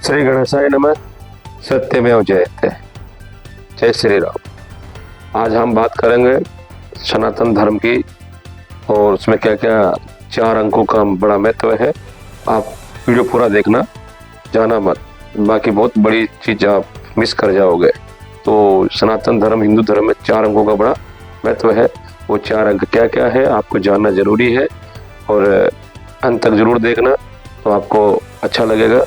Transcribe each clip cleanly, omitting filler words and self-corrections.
श्री गणेशाय नमः। सत्यमेव जयते। जय श्री राम। आज हम बात करेंगे सनातन धर्म की और उसमें क्या क्या 4 अंकों का बड़ा महत्व है। आप वीडियो पूरा देखना, जाना मत, बाकी बहुत बड़ी चीज आप मिस कर जाओगे। तो सनातन धर्म हिंदू धर्म में 4 अंकों का बड़ा महत्व है। वो 4 अंक क्या क्या है आपको जानना जरूरी है और अंत तक जरूर देखना, तो आपको अच्छा लगेगा।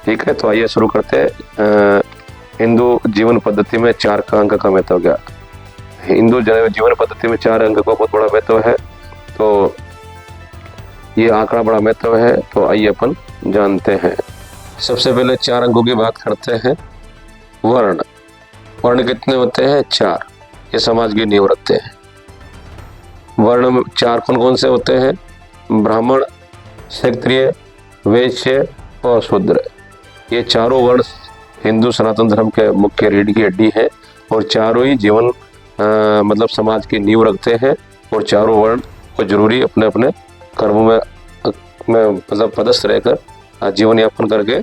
ठीक है, तो आइए शुरू करते हैं। हिंदू जीवन पद्धति में 4 का अंक का महत्व क्या। हिंदू जीवन पद्धति में 4 अंक का बहुत बड़ा महत्व है, तो ये आंकड़ा बड़ा महत्व है। तो आइए अपन जानते हैं। सबसे पहले 4 अंकों की बात करते हैं। वर्ण। वर्ण कितने होते हैं? 4। ये समाज की नींव रखते हैं। वर्ण में 4 कौन कौन से होते हैं? ब्राह्मण, क्षत्रिय, वैश्य और शूद्र। ये चारों वर्ण हिंदू सनातन धर्म के मुख्य रीढ़ की हड्डी है और चारों ही जीवन मतलब समाज की नींव रखते हैं और चारों वर्ण को जरूरी अपने अपने कर्मों में मतलब पदस्थ रहकर जीवन यापन करके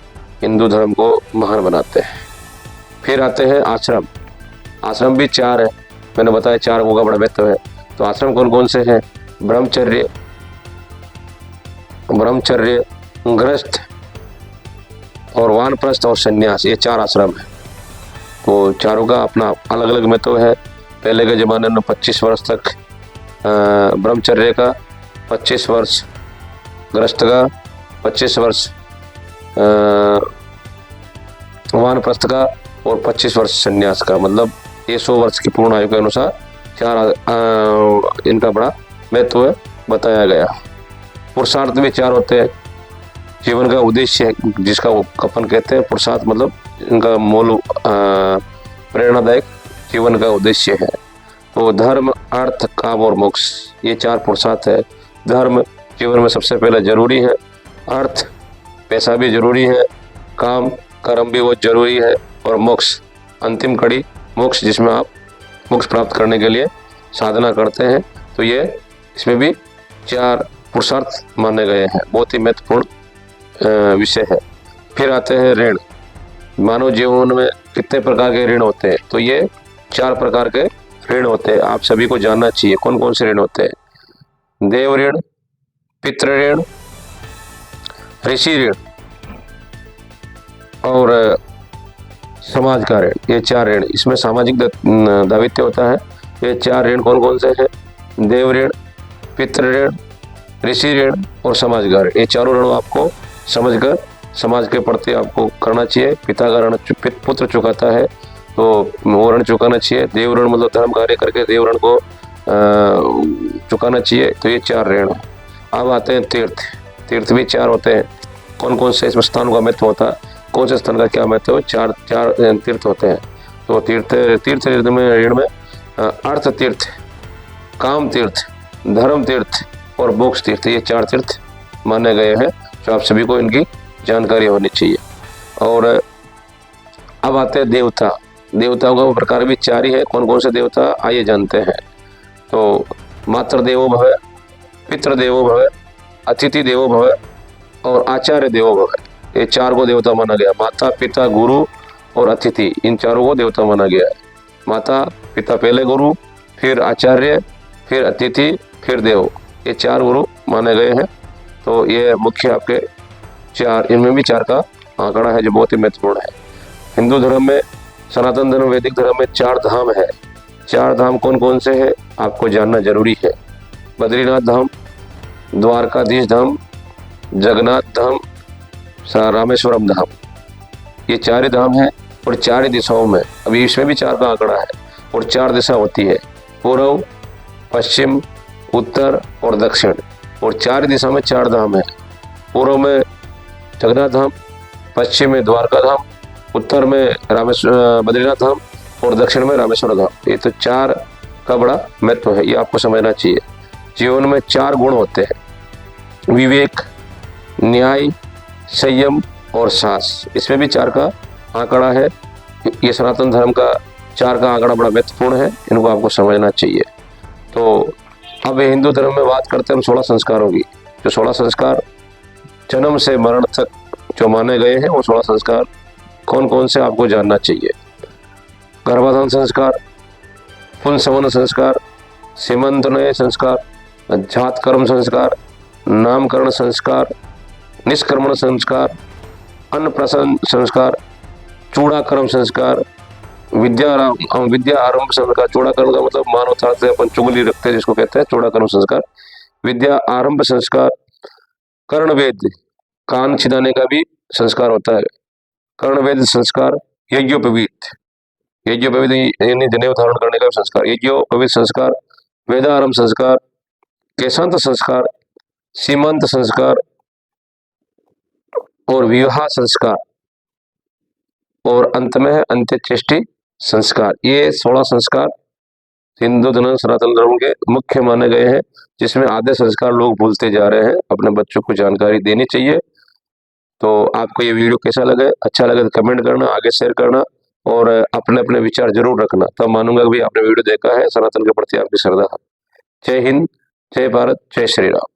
हिंदू धर्म को महान बनाते हैं। फिर आते हैं आश्रम। आश्रम भी 4 है, मैंने बताया 4 अंगों का बड़ा महत्व है। तो आश्रम कौन कौन से हैं? ब्रह्मचर्य, गृहस्थ और वानप्रस्थ और सन्यास। ये 4 आश्रम है। तो चारों का अपना अलग अलग महत्व है। पहले के ज़माने में 25 वर्ष तक ब्रह्मचर्य का, 25 वर्ष गृहस्थ का, 25 वर्ष वानप्रस्थ का और 25 वर्ष सन्यास का। मतलब ये 100 वर्ष की पूर्ण आयु के अनुसार 4 इनका बड़ा महत्व बताया गया। पुरुषार्थ भी 4 होते हैं। जीवन का उद्देश्य जिसका अपन कहते हैं पुरुषार्थ, मतलब इनका मूल प्रेरणादायक जीवन का उद्देश्य है। तो धर्म, अर्थ, काम और मोक्ष, ये 4 पुरुषार्थ है। धर्म जीवन में सबसे पहले जरूरी है। अर्थ, पैसा भी जरूरी है। काम, कर्म भी बहुत जरूरी है। और मोक्ष, अंतिम कड़ी मोक्ष, जिसमें आप मोक्ष प्राप्त करने के लिए साधना करते हैं। तो ये इसमें भी 4 पुरुषार्थ माने गए हैं। बहुत ही महत्वपूर्ण विषय है। फिर आते हैं ऋण। मानव जीवन में कितने प्रकार के ऋण होते हैं? तो ये 4 प्रकार के ऋण होते हैं। आप सभी को जानना चाहिए कौन कौन से ऋण होते हैं। देव ऋण, पितृ ऋण, ऋषि ऋण और समाज का ऋण। ये 4 ऋण, इसमें सामाजिक दायित्व होता है। ये 4 ऋण कौन कौन से हैं? देव ऋण, पितृ ऋण, ऋषि ऋण और समाज का ऋण। ये चारों ऋण आपको समझकर समाज के प्रति आपको करना चाहिए। पिता का ऋण पुत्र चुकाता है, तो वो ऋण चुकाना चाहिए। देव ऋण मतलब धर्म कार्य करके देव ऋण को चुकाना चाहिए। तो ये 4 ऋण है। अब आते हैं तीर्थ। तीर्थ भी 4 होते हैं। कौन कौन से इसमें स्थान का महत्व होता है? कौन से स्थान का क्या महत्व है? 4 तीर्थ होते हैं। तो तीर्थ ऋण में अर्थ तीर्थ, काम तीर्थ, धर्म तीर्थ और मोक्ष तीर्थ, ये 4 तीर्थ माने गए हैं। तो आप सभी को इनकी जानकारी होनी चाहिए। और अब आते हैं देवता। देवताओं का प्रकार भी 4 ही है। कौन कौन से देवता आइए जानते हैं। तो मातृ देवो भव, पितृ देवो भव, अतिथि देवो भव और आचार्य देवो भव। ये 4 को देवता माना गया। माता, पिता, गुरु और अतिथि, इन 4 को देवता माना गया है। माता पिता पहले गुरु, फिर आचार्य, फिर अतिथि, फिर देव, ये 4 गुरु माने गए हैं। तो ये मुख्य आपके 4, इनमें भी 4 का आंकड़ा है जो बहुत ही महत्वपूर्ण है। हिंदू धर्म में, सनातन धर्म, वैदिक धर्म में 4 धाम है। 4 धाम कौन कौन से हैं आपको जानना जरूरी है। बद्रीनाथ धाम, द्वारकाधीश धाम, जगन्नाथ धाम, रामेश्वरम धाम। ये 4 ही धाम है और 4 ही दिशाओं में। अभी इसमें भी 4 का आंकड़ा है और 4 दिशा होती है, पूर्व, पश्चिम, उत्तर और दक्षिण। और 4 दिशा में 4 धाम है। पूर्व में जगन्नाथ धाम, पश्चिम में द्वारका धाम, उत्तर में बद्रीनाथ धाम और दक्षिण में रामेश्वर धाम। ये तो 4 का बड़ा महत्व है, ये आपको समझना चाहिए। जीवन में 4 गुण होते हैं, विवेक, न्याय, संयम और साहस। इसमें भी 4 का आंकड़ा है। ये सनातन धर्म का 4 का आंकड़ा बड़ा महत्वपूर्ण है, इनको आपको समझना चाहिए। तो अब हिंदू धर्म में बात करते हैं हम 16 संस्कारों की। जो 16 संस्कार जन्म से मरण तक जो माने गए हैं वो 16 संस्कार कौन कौन से आपको जानना चाहिए। गर्भाधान संस्कार, पुंसवन संस्कार, सीमंतनय संस्कार, जातकर्म संस्कार, नामकरण संस्कार, निष्क्रमण संस्कार, अन्नप्राशन संस्कार, चूड़ाकर्म संस्कार, विद्या आरंभ संस्कार। चूड़ाकर्म का मतलब मानव शास्त्र से अपन चुगली रखते हैं जिसको कहते हैं चूड़ाकर्म संस्कार। विद्या आरंभ संस्कार, कर्णवेद, कान छिदाने का भी संस्कार होता है। कर्णवेद संस्कार, यज्ञोपवीत, यज्ञोपवीत यानी जनेऊ धारण करने का भी संस्कार। यज्ञोपवीत संस्कार, वेदारंभ संस्कार, केशांत संस्कार, सीमंत संस्कार और विवाह संस्कार और अंत में है अंत्येष्टि संस्कार। ये 16 संस्कार हिंदू धर्म सनातन धर्म के मुख्य माने गए हैं, जिसमें आधे संस्कार लोग भूलते जा रहे हैं। अपने बच्चों को जानकारी देनी चाहिए। तो आपको ये वीडियो कैसा लगे, अच्छा लगे तो कमेंट करना, आगे शेयर करना और अपने अपने विचार जरूर रखना, तब मानूंगा कि भाई आपने वीडियो देखा है, सनातन के प्रति आपकी श्रद्धा है। जय हिंद, जय भारत, जय श्री राम।